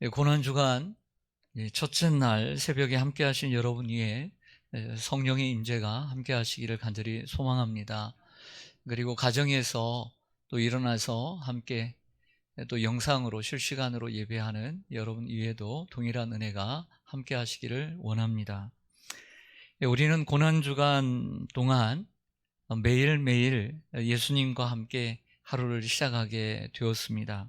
고난주간 첫째 날 새벽에 함께 하신 여러분 위에 성령의 임재가 함께 하시기를 간절히 소망합니다. 그리고 가정에서 또 일어나서 함께 또 영상으로 실시간으로 예배하는 여러분 위에도 동일한 은혜가 함께 하시기를 원합니다. 우리는 고난주간 동안 매일매일 예수님과 함께 하루를 시작하게 되었습니다.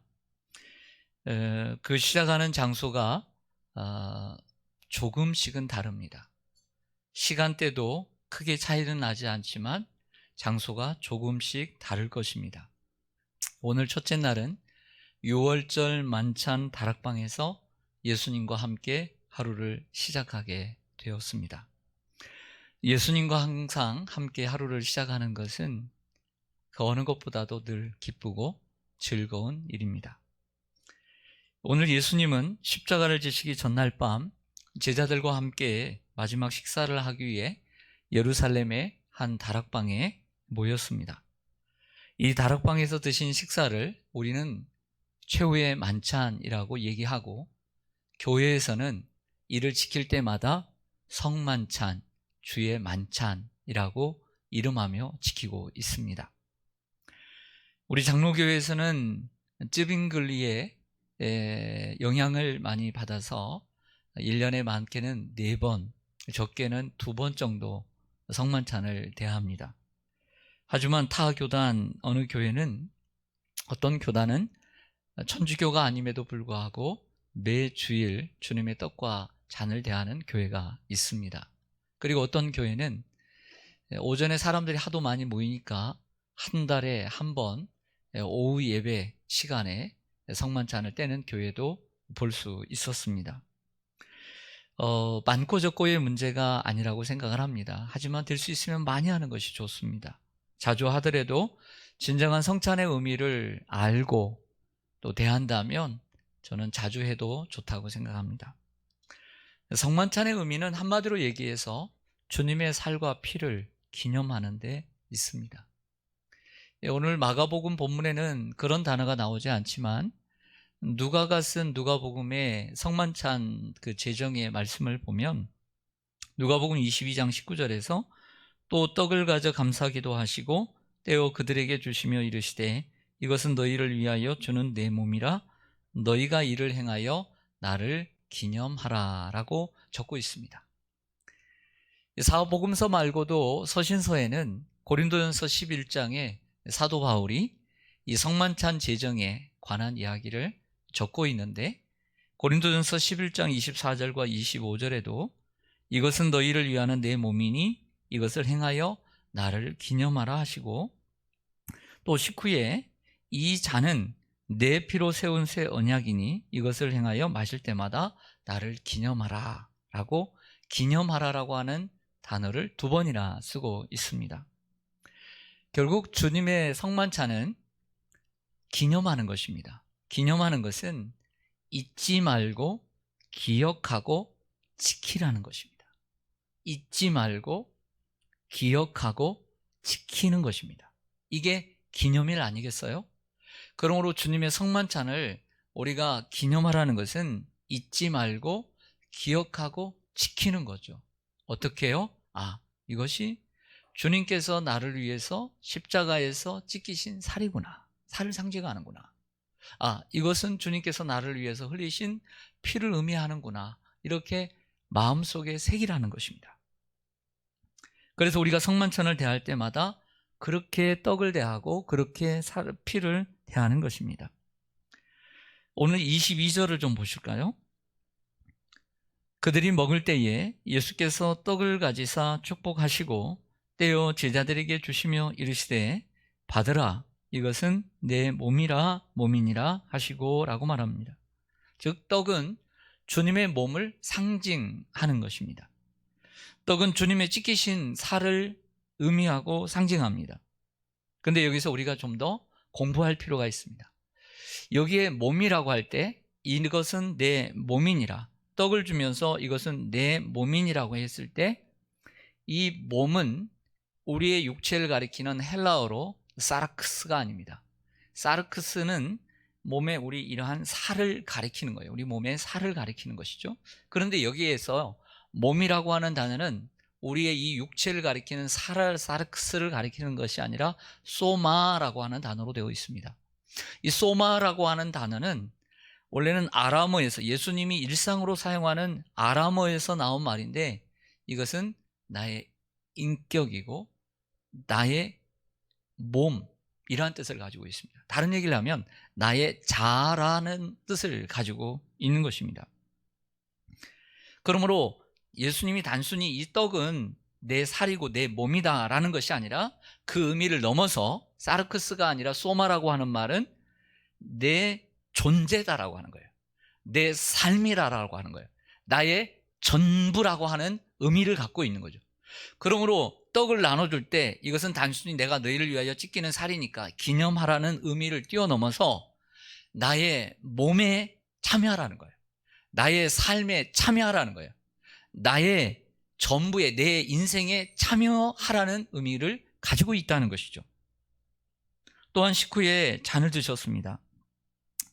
그 시작하는 장소가 조금씩은 다릅니다. 시간대도 크게 차이는 나지 않지만 장소가 조금씩 다를 것입니다. 오늘 첫째 날은 6월절 만찬 다락방에서 예수님과 함께 하루를 시작하게 되었습니다. 예수님과 항상 함께 하루를 시작하는 것은 그 어느 것보다도 늘 기쁘고 즐거운 일입니다. 오늘 예수님은 십자가를 지시기 전날 밤 제자들과 함께 마지막 식사를 하기 위해 예루살렘의 한 다락방에 모였습니다. 이 다락방에서 드신 식사를 우리는 최후의 만찬이라고 얘기하고, 교회에서는 이를 지킬 때마다 성만찬, 주의 만찬이라고 이름하며 지키고 있습니다. 우리 장로교회에서는 쯔빙글리의 영향을 많이 받아서 1년에 많게는 4번, 적게는 2번 정도 성만찬을 대합니다. 하지만 타 교단, 어느 교회는, 어떤 교단은 천주교가 아님에도 불구하고 매주일 주님의 떡과 잔을 대하는 교회가 있습니다. 그리고 어떤 교회는 오전에 사람들이 하도 많이 모이니까 한 달에 한 번 오후 예배 시간에 성만찬을 떼는 교회도 볼 수 있었습니다. 많고 적고의 문제가 아니라고 생각을 합니다. 하지만 될 수 있으면 많이 하는 것이 좋습니다. 자주 하더라도 진정한 성찬의 의미를 알고 또 대한다면 저는 자주 해도 좋다고 생각합니다. 성만찬의 의미는 한마디로 얘기해서 주님의 살과 피를 기념하는 데 있습니다. 오늘 마가복음 본문에는 그런 단어가 나오지 않지만 누가가 쓴 누가복음의 성만찬 그 제정의 말씀을 보면 누가복음 22장 19절에서 또 떡을 가져 감사기도 하시고 떼어 그들에게 주시며 이르시되 이것은 너희를 위하여 주는 내 몸이라 너희가 이를 행하여 나를 기념하라 라고 적고 있습니다. 사복음서 말고도 서신서에는 고린도전서 11장에 사도 바울이 이 성만찬 제정에 관한 이야기를 적고 있는데, 고린도전서 11장 24절과 25절에도 이것은 너희를 위하는 내 몸이니 이것을 행하여 나를 기념하라 하시고, 또 19에 이 잔은 내 피로 세운 새 언약이니 이것을 행하여 마실 때마다 나를 기념하라 라고, 기념하라라고 하는 단어를 2번이나 쓰고 있습니다. 결국 주님의 성만찬은 기념하는 것입니다. 기념하는 것은 잊지 말고 기억하고 지키라는 것입니다. 잊지 말고 기억하고 지키는 것입니다. 이게 기념일 아니겠어요? 그러므로 주님의 성만찬을 우리가 기념하라는 것은 잊지 말고 기억하고 지키는 거죠. 어떻게 해요? 이것이 주님께서 나를 위해서 십자가에서 찢기신 살이구나. 살을 상징하는구나. 이것은 주님께서 나를 위해서 흘리신 피를 의미하는구나. 이렇게 마음속에 새기라는 것입니다. 그래서 우리가 성만찬을 대할 때마다 그렇게 떡을 대하고 그렇게 피를 대하는 것입니다. 오늘 22절을 좀 보실까요? 그들이 먹을 때에 예수께서 떡을 가지사 축복하시고 떼어 제자들에게 주시며 이르시되 받으라 이것은 내 몸이니라 하시고 라고 말합니다. 즉 떡은 주님의 몸을 상징하는 것입니다. 떡은 주님의 찢기신 살을 의미하고 상징합니다. 그런데 여기서 우리가 좀 더 공부할 필요가 있습니다. 여기에 몸이라고 할 때 이것은 내 몸이니라, 떡을 주면서 이것은 내 몸이니라고 했을 때 이 몸은 우리의 육체를 가리키는 헬라어로 사르크스가 아닙니다. 사르크스는 몸에 우리 이러한 살을 가리키는 거예요. 우리 몸의 살을 가리키는 것이죠. 그런데 여기에서 몸이라고 하는 단어는 우리의 이 육체를 가리키는 사르스를 가리키는 것이 아니라 소마라고 하는 단어로 되어 있습니다. 이 소마라고 하는 단어는 원래는 아람어에서, 예수님이 일상으로 사용하는 아람어에서 나온 말인데, 이것은 나의 인격이고 나의 몸, 이러한 뜻을 가지고 있습니다. 다른 얘기를 하면 나의 자라는 뜻을 가지고 있는 것입니다. 그러므로 예수님이 단순히 이 떡은 내 살이고 내 몸이다 라는 것이 아니라, 그 의미를 넘어서 사르크스가 아니라 소마라고 하는 말은 내 존재다라고 하는 거예요. 내 삶이라고 하는 거예요. 나의 전부라고 하는 의미를 갖고 있는 거죠. 그러므로 떡을 나눠줄 때 이것은 단순히 내가 너희를 위하여 찢기는 살이니까 기념하라는 의미를 뛰어넘어서 나의 몸에 참여하라는 거예요. 나의 삶에 참여하라는 거예요. 나의 전부에, 내 인생에 참여하라는 의미를 가지고 있다는 것이죠. 또한 식후에 잔을 드셨습니다.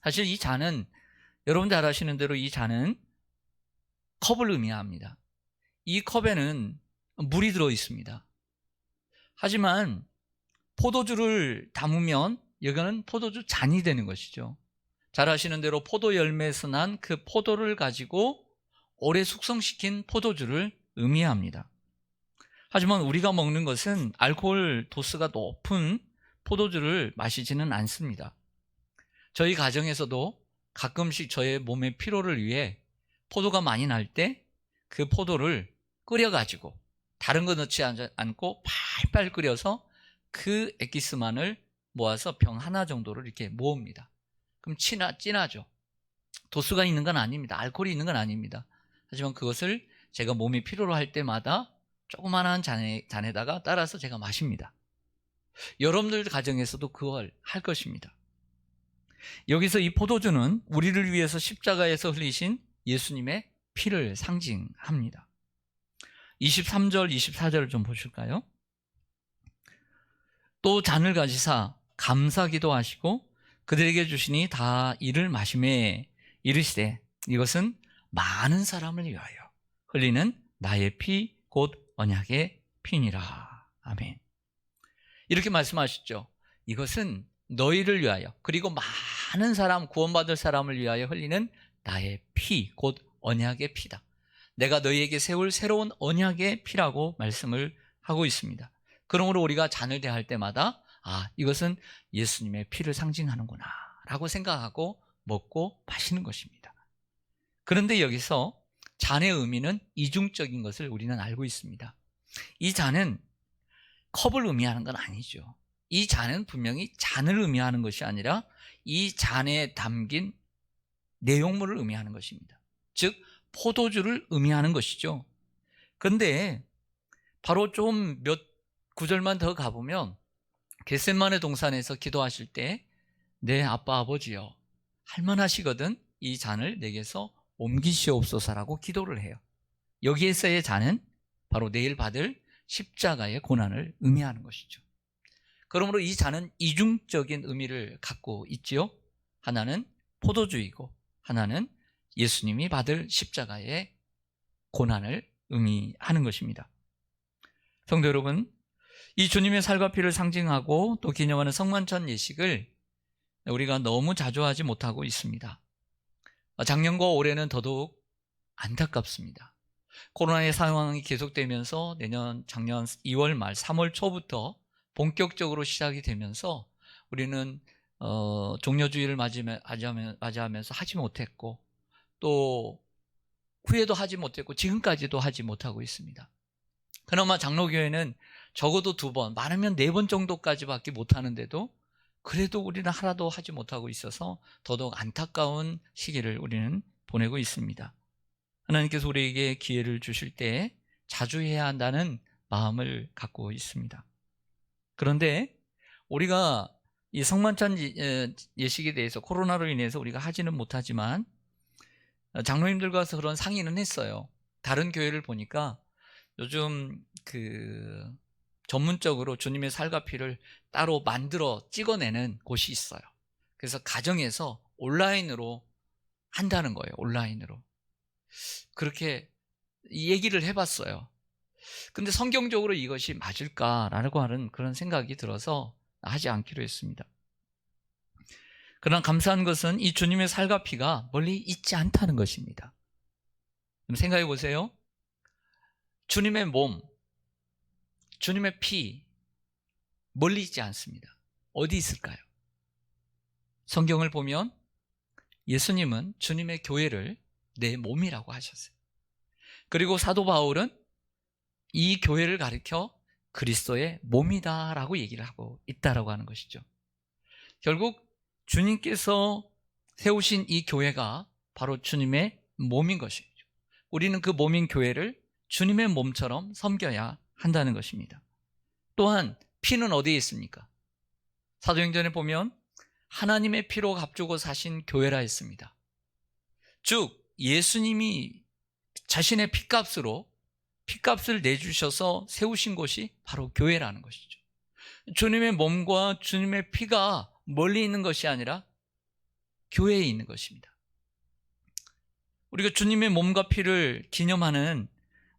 사실 이 잔은, 여러분 잘 아시는 대로 이 잔은 컵을 의미합니다. 이 컵에는 물이 들어 있습니다. 하지만 포도주를 담으면 이거는 포도주 잔이 되는 것이죠. 잘 아시는 대로 포도 열매에서 난 그 포도를 가지고 오래 숙성시킨 포도주를 의미합니다. 하지만 우리가 먹는 것은 알코올 도수가 높은 포도주를 마시지는 않습니다. 저희 가정에서도 가끔씩 저의 몸의 피로를 위해 포도가 많이 날 때 그 포도를 끓여가지고 다른 거 넣지 않고 팔팔 끓여서 그 엑기스만을 모아서 병 하나 정도를 이렇게 모읍니다. 그럼 진하죠. 도수가 있는 건 아닙니다. 알코올이 있는 건 아닙니다. 하지만 그것을 제가 몸이 피로로 할 때마다 조그만한 잔에다가 따라서 제가 마십니다. 여러분들 가정에서도 그걸 할 것입니다. 여기서 이 포도주는 우리를 위해서 십자가에서 흘리신 예수님의 피를 상징합니다. 23절, 24절을 좀 보실까요? 또 잔을 가지사 감사기도 하시고 그들에게 주시니 다 이를 마시매 이르시되 이것은 많은 사람을 위하여 흘리는 나의 피 곧 언약의 피니라. 아멘. 이렇게 말씀하셨죠. 이것은 너희를 위하여, 그리고 많은 사람, 구원받을 사람을 위하여 흘리는 나의 피 곧 언약의 피다. 내가 너희에게 세울 새로운 언약의 피라고 말씀을 하고 있습니다. 그러므로 우리가 잔을 대할 때마다 이것은 예수님의 피를 상징하는구나 라고 생각하고 먹고 마시는 것입니다. 그런데 여기서 잔의 의미는 이중적인 것을 우리는 알고 있습니다. 이 잔은 컵을 의미하는 건 아니죠. 이 잔은 분명히 잔을 의미하는 것이 아니라 이 잔에 담긴 내용물을 의미하는 것입니다. 즉 포도주를 의미하는 것이죠. 그런데 바로 좀 몇 구절만 더 가보면 겟세마네 동산에서 기도하실 때 내 아빠 아버지여 할만하시거든 이 잔을 내게서 옮기시옵소서라고 기도를 해요. 여기에서의 잔은 바로 내일 받을 십자가의 고난을 의미하는 것이죠. 그러므로 이 잔은 이중적인 의미를 갖고 있지요. 하나는 포도주이고 하나는 예수님이 받을 십자가의 고난을 의미하는 것입니다. 성도 여러분, 이 주님의 살과 피를 상징하고 또 기념하는 성만찬 예식을 우리가 너무 자주 하지 못하고 있습니다. 작년과 올해는 더더욱 안타깝습니다. 코로나의 상황이 계속되면서 작년 2월 말 3월 초부터 본격적으로 시작이 되면서 우리는 종려주의를 맞이하면서 하지 못했고 또 후에도 하지 못했고 지금까지도 하지 못하고 있습니다. 그나마 장로교회는 적어도 2번, 많으면 4번 정도까지밖에 못하는데도 그래도 우리는 하나도 하지 못하고 있어서 더더욱 안타까운 시기를 우리는 보내고 있습니다. 하나님께서 우리에게 기회를 주실 때 자주 해야 한다는 마음을 갖고 있습니다. 그런데 우리가 이 성만찬 예식에 대해서 코로나로 인해서 우리가 하지는 못하지만 장로님들과 그런 상의는 했어요. 다른 교회를 보니까 요즘 전문적으로 주님의 살과 피를 따로 만들어 찍어내는 곳이 있어요. 그래서 가정에서 온라인으로 한다는 거예요. 온라인으로. 그렇게 얘기를 해봤어요. 근데 성경적으로 이것이 맞을까라고 하는 그런 생각이 들어서 하지 않기로 했습니다. 그러나 감사한 것은 이 주님의 살과 피가 멀리 있지 않다는 것입니다. 그럼 생각해 보세요. 주님의 몸, 주님의 피 멀리 있지 않습니다. 어디 있을까요? 성경을 보면 예수님은 주님의 교회를 내 몸이라고 하셨어요. 그리고 사도 바울은 이 교회를 가리켜 그리스도의 몸이다라고 얘기를 하고 있다라고 하는 것이죠. 결국 주님께서 세우신 이 교회가 바로 주님의 몸인 것이죠. 우리는 그 몸인 교회를 주님의 몸처럼 섬겨야 한다는 것입니다. 또한 피는 어디에 있습니까? 사도행전에 보면 하나님의 피로 값주고 사신 교회라 했습니다. 즉 예수님이 자신의 피값을 내주셔서 세우신 곳이 바로 교회라는 것이죠. 주님의 몸과 주님의 피가 멀리 있는 것이 아니라 교회에 있는 것입니다. 우리가 주님의 몸과 피를 기념하는,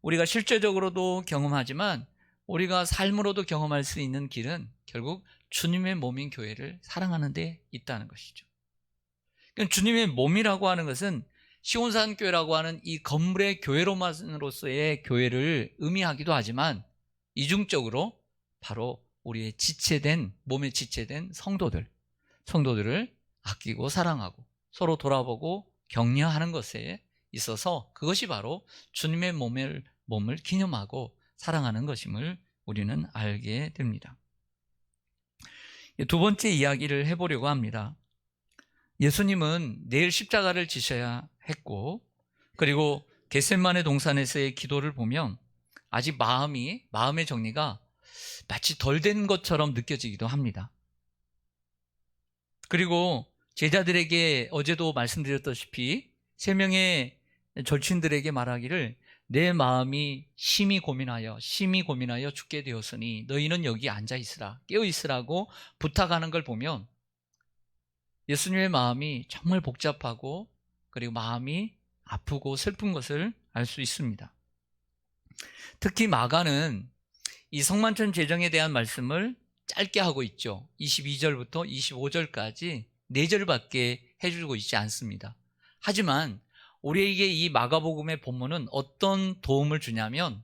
우리가 실제적으로도 경험하지만 우리가 삶으로도 경험할 수 있는 길은 결국 주님의 몸인 교회를 사랑하는 데 있다는 것이죠. 그러니까 주님의 몸이라고 하는 것은 시온산 교회라고 하는 이 건물의 교회로만으로서의 교회를 의미하기도 하지만 이중적으로 바로 우리의 몸에 지체된 성도들을 아끼고 사랑하고 서로 돌아보고 격려하는 것에 있어서 그것이 바로 주님의 몸을 기념하고 사랑하는 것임을 우리는 알게 됩니다. 두 번째 이야기를 해보려고 합니다. 예수님은 내일 십자가를 지셔야 했고, 그리고 겟세마네 동산에서의 기도를 보면 아직 마음의 정리가 마치 덜 된 것처럼 느껴지기도 합니다. 그리고 제자들에게 어제도 말씀드렸다시피 3명의 절친들에게 말하기를 내 마음이 심히 고민하여 죽게 되었으니 너희는 여기 앉아 있으라, 깨어 있으라고 부탁하는 걸 보면 예수님의 마음이 정말 복잡하고 그리고 마음이 아프고 슬픈 것을 알 수 있습니다. 특히 마가는 이 성만찬 제정에 대한 말씀을 짧게 하고 있죠. 22절부터 25절까지 4절밖에 해주고 있지 않습니다. 하지만 우리에게 이 마가복음의 본문은 어떤 도움을 주냐면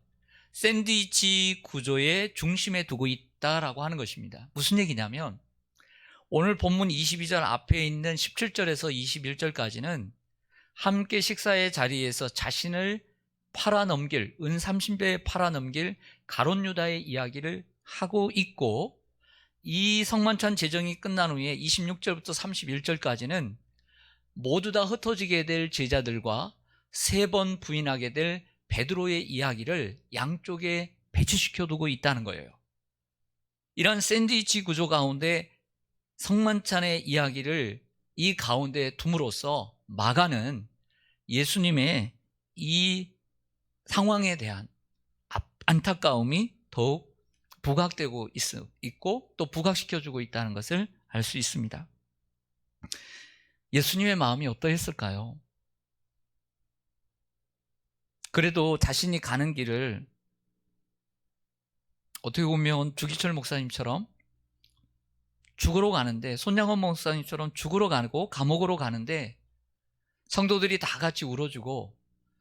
샌드위치 구조의 중심에 두고 있다라고 하는 것입니다. 무슨 얘기냐면 오늘 본문 22절 앞에 있는 17절에서 21절까지는 함께 식사의 자리에서 자신을 팔아넘길, 은 30배에 팔아넘길 가룟 유다의 이야기를 하고 있고, 이 성만찬 제정이 끝난 후에 26절부터 31절까지는 모두 다 흩어지게 될 제자들과 3번 부인하게 될 베드로의 이야기를 양쪽에 배치시켜 두고 있다는 거예요. 이런 샌드위치 구조 가운데 성만찬의 이야기를 이 가운데 둠으로써 마가는 예수님의 이 상황에 대한 안타까움이 더욱 부각되고 있고 또 부각시켜주고 있다는 것을 알 수 있습니다. 예수님의 마음이 어떠했을까요? 그래도 자신이 가는 길을 어떻게 보면 주기철 목사님처럼 죽으러 가는데, 손양원 목사님처럼 죽으러 가고 감옥으로 가는데 성도들이 다 같이 울어주고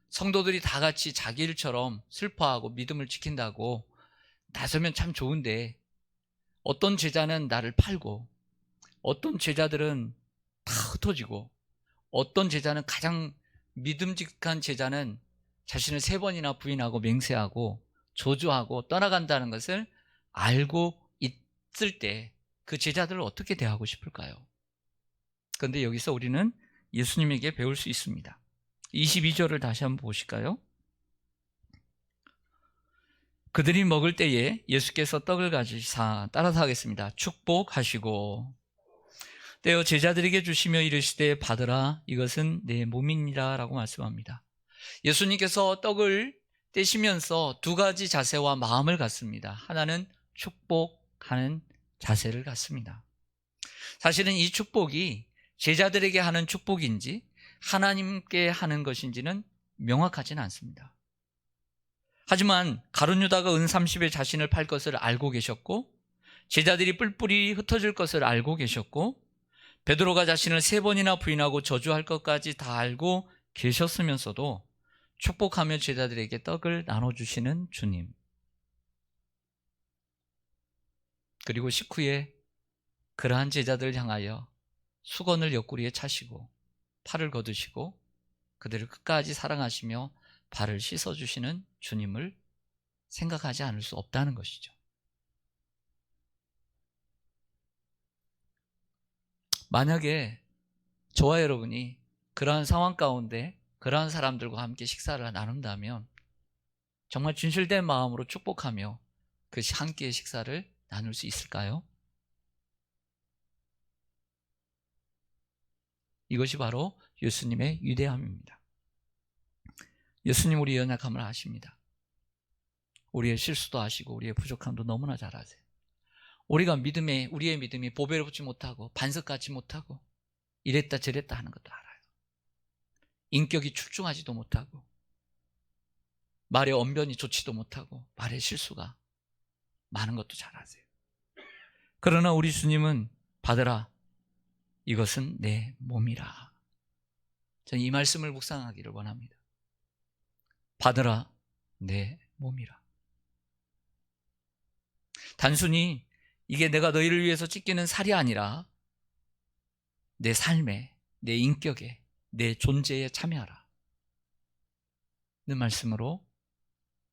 성도들이 다 같이 자기 일처럼 슬퍼하고 믿음을 지킨다고 나서면 참 좋은데, 어떤 제자는 나를 팔고 어떤 제자들은 다 흩어지고 어떤 제자는, 가장 믿음직한 제자는 자신을 3번이나 부인하고 맹세하고 조주하고 떠나간다는 것을 알고 있을 때 그 제자들을 어떻게 대하고 싶을까요? 그런데 여기서 우리는 예수님에게 배울 수 있습니다. 22절을 다시 한번 보실까요? 그들이 먹을 때에 예수께서 떡을 가지사 따라서 하겠습니다. 축복하시고 떼어 제자들에게 주시며 이르시되 받으라, 이것은 내 몸이니라 라고 말씀합니다. 예수님께서 떡을 떼시면서 2가지 자세와 마음을 갖습니다. 하나는 축복하는 자세를 갖습니다. 사실은 이 축복이 제자들에게 하는 축복인지 하나님께 하는 것인지는 명확하지는 않습니다. 하지만 가룟 유다가 은 30에 자신을 팔 것을 알고 계셨고, 제자들이 뿔뿔이 흩어질 것을 알고 계셨고, 베드로가 자신을 3번이나 부인하고 저주할 것까지 다 알고 계셨으면서도 축복하며 제자들에게 떡을 나눠주시는 주님. 그리고 식후에 그러한 제자들을 향하여 수건을 옆구리에 차시고 팔을 걷으시고 그들을 끝까지 사랑하시며 발을 씻어주시는 주님을 생각하지 않을 수 없다는 것이죠. 만약에 저와 여러분이 그러한 상황 가운데 그러한 사람들과 함께 식사를 나눈다면 정말 진실된 마음으로 축복하며 그 함께의 식사를 나눌 수 있을까요? 이것이 바로 예수님의 위대함입니다. 예수님 우리의 연약함을 아십니다. 우리의 실수도 아시고 우리의 부족함도 너무나 잘 아세요. 우리의 믿음이 보배를 붙지 못하고 반석 같지 못하고 이랬다 저랬다 하는 것도 알아요. 인격이 출중하지도 못하고 말의 언변이 좋지도 못하고 말의 실수가 많은 것도 잘 아세요. 그러나 우리 주님은 받으라, 이것은 내 몸이라. 저는 이 말씀을 묵상하기를 원합니다. 받으라, 내 몸이라. 단순히 이게 내가 너희를 위해서 찢기는 살이 아니라 내 삶에, 내 인격에, 내 존재에 참여하라 는 말씀으로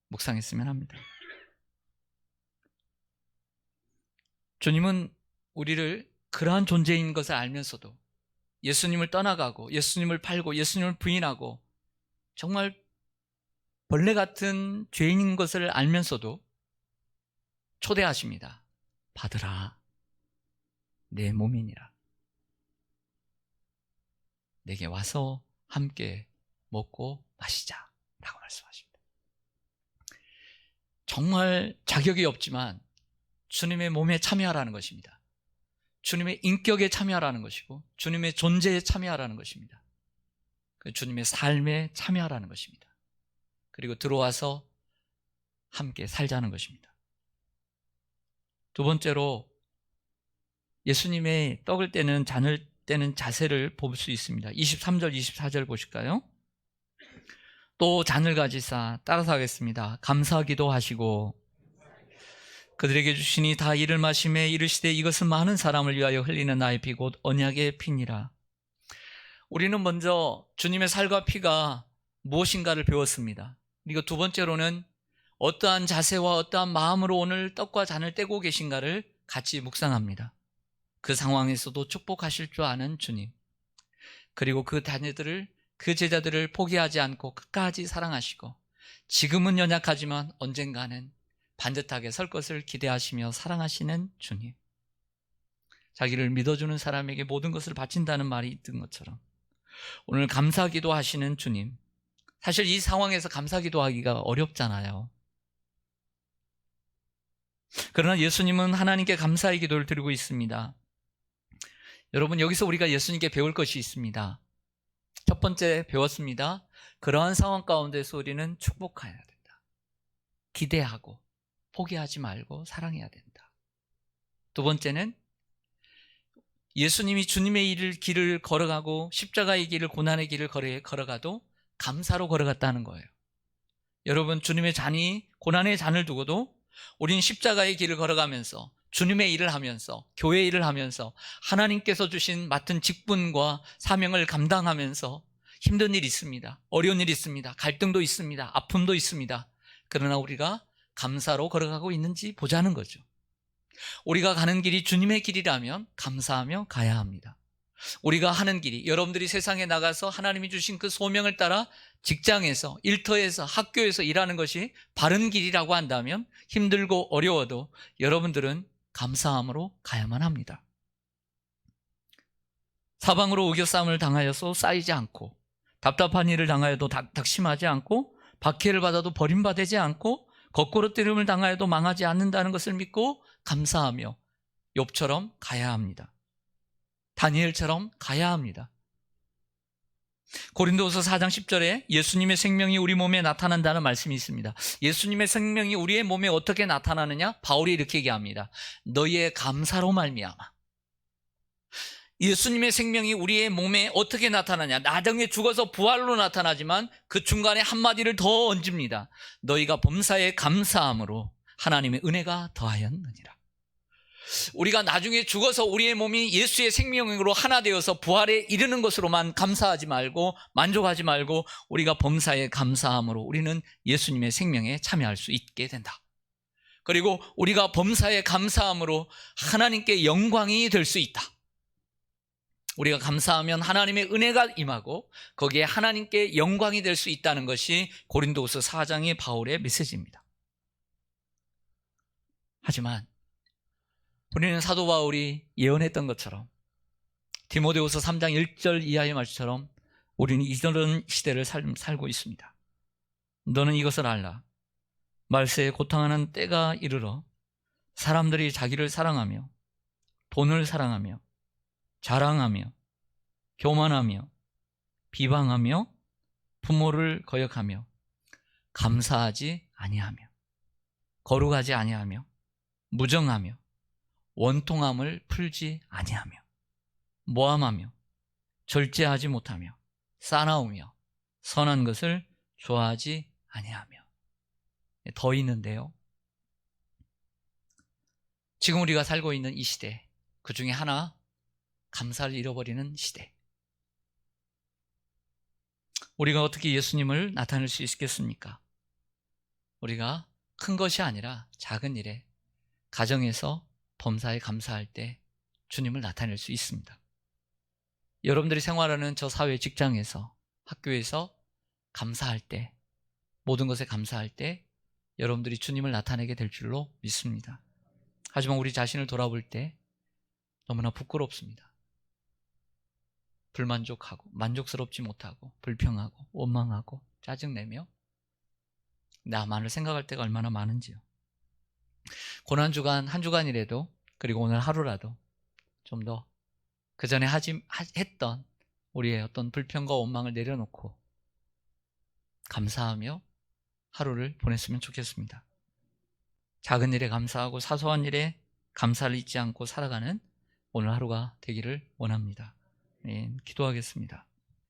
묵상했으면 합니다. 주님은 우리를 그러한 존재인 것을 알면서도 예수님을 떠나가고 예수님을 팔고 예수님을 부인하고 정말 벌레 같은 죄인인 것을 알면서도 초대하십니다. 받으라, 내 몸이니라. 내게 와서 함께 먹고 마시자 라고 말씀하십니다. 정말 자격이 없지만 주님의 몸에 참여하라는 것입니다. 주님의 인격에 참여하라는 것이고 주님의 존재에 참여하라는 것입니다. 주님의 삶에 참여하라는 것입니다. 그리고 들어와서 함께 살자는 것입니다. 두 번째로 예수님의 떡을 떼는 잔을 떼는 자세를 볼 수 있습니다. 23절 24절 보실까요? 또 잔을 가지사 따라서 하겠습니다. 감사하기도 하시고 그들에게 주시니 다 이를 마시매 이르시되 이것은 많은 사람을 위하여 흘리는 나의 피 곧 언약의 피니라. 우리는 먼저 주님의 살과 피가 무엇인가를 배웠습니다. 그리고 두 번째로는 어떠한 자세와 어떠한 마음으로 오늘 떡과 잔을 떼고 계신가를 같이 묵상합니다. 그 상황에서도 축복하실 줄 아는 주님, 그리고 그 제자들을 포기하지 않고 끝까지 사랑하시고 지금은 연약하지만 언젠가는 반듯하게 설 것을 기대하시며 사랑하시는 주님, 자기를 믿어주는 사람에게 모든 것을 바친다는 말이 있던 것처럼 오늘 감사기도 하시는 주님, 사실 이 상황에서 감사기도 하기가 어렵잖아요. 그러나 예수님은 하나님께 감사의 기도를 드리고 있습니다. 여러분, 여기서 우리가 예수님께 배울 것이 있습니다. 첫 번째 배웠습니다. 그러한 상황 가운데서 우리는 축복해야 된다. 기대하고 포기하지 말고 사랑해야 된다. 두 번째는 예수님이 주님의 길을 걸어가고 십자가의 길을, 고난의 길을 걸어가도 감사로 걸어갔다는 거예요. 여러분, 주님의 잔이, 고난의 잔을 두고도 우린 십자가의 길을 걸어가면서 주님의 일을 하면서 교회 일을 하면서 하나님께서 주신 맡은 직분과 사명을 감당하면서 힘든 일이 있습니다. 어려운 일이 있습니다. 갈등도 있습니다. 아픔도 있습니다. 그러나 우리가 감사로 걸어가고 있는지 보자는 거죠. 우리가 가는 길이 주님의 길이라면 감사하며 가야 합니다. 우리가 하는 길이, 여러분들이 세상에 나가서 하나님이 주신 그 소명을 따라 직장에서, 일터에서, 학교에서 일하는 것이 바른 길이라고 한다면 힘들고 어려워도 여러분들은 감사함으로 가야만 합니다. 사방으로 우겨싸움을 당하여서 쌓이지 않고, 답답한 일을 당하여도 낙심하지 않고, 박해를 받아도 버림받지 않고, 거꾸로 때림을 당하여도 망하지 않는다는 것을 믿고 감사하며 욥처럼 가야 합니다. 다니엘처럼 가야 합니다. 고린도후서 4장 10절에 예수님의 생명이 우리 몸에 나타난다는 말씀이 있습니다. 예수님의 생명이 우리의 몸에 어떻게 나타나느냐? 바울이 이렇게 얘기합니다. 너희의 감사로 말미암아. 예수님의 생명이 우리의 몸에 어떻게 나타나냐? 나중에 죽어서 부활로 나타나지만 그 중간에 한마디를 더 얹습니다. 너희가 범사에 감사함으로 하나님의 은혜가 더하였느니라. 우리가 나중에 죽어서 우리의 몸이 예수의 생명으로 하나 되어서 부활에 이르는 것으로만 감사하지 말고 만족하지 말고 우리가 범사에 감사함으로 우리는 예수님의 생명에 참여할 수 있게 된다. 그리고 우리가 범사에 감사함으로 하나님께 영광이 될 수 있다. 우리가 감사하면 하나님의 은혜가 임하고 거기에 하나님께 영광이 될 수 있다는 것이 고린도후서 4장의 바울의 메시지입니다. 하지만 우리는 사도 바울이 예언했던 것처럼 디모데후서 3장 1절 이하의 말씀처럼 우리는 이런 시대를 살고 있습니다. 너는 이것을 알라. 말세에 고통하는 때가 이르러 사람들이 자기를 사랑하며 돈을 사랑하며 자랑하며 교만하며 비방하며 부모를 거역하며 감사하지 아니하며 거룩하지 아니하며 무정하며 원통함을 풀지 아니하며 모함하며 절제하지 못하며 싸나우며 선한 것을 좋아하지 아니하며 더 있는데요. 지금 우리가 살고 있는 이 시대, 그 중에 하나, 감사를 잃어버리는 시대. 우리가 어떻게 예수님을 나타낼 수 있겠습니까? 우리가 큰 것이 아니라 작은 일에, 가정에서 범사에 감사할 때 주님을 나타낼 수 있습니다. 여러분들이 생활하는 저 사회, 직장에서, 학교에서 감사할 때, 모든 것에 감사할 때 여러분들이 주님을 나타내게 될 줄로 믿습니다. 하지만 우리 자신을 돌아볼 때 너무나 부끄럽습니다. 불만족하고 만족스럽지 못하고 불평하고 원망하고 짜증내며 나만을 생각할 때가 얼마나 많은지요. 고난주간 한 주간이라도 그리고 오늘 하루라도 좀 더 그 전에 했던 우리의 어떤 불평과 원망을 내려놓고 감사하며 하루를 보냈으면 좋겠습니다. 작은 일에 감사하고 사소한 일에 감사를 잊지 않고 살아가는 오늘 하루가 되기를 원합니다. 네, 기도하겠습니다.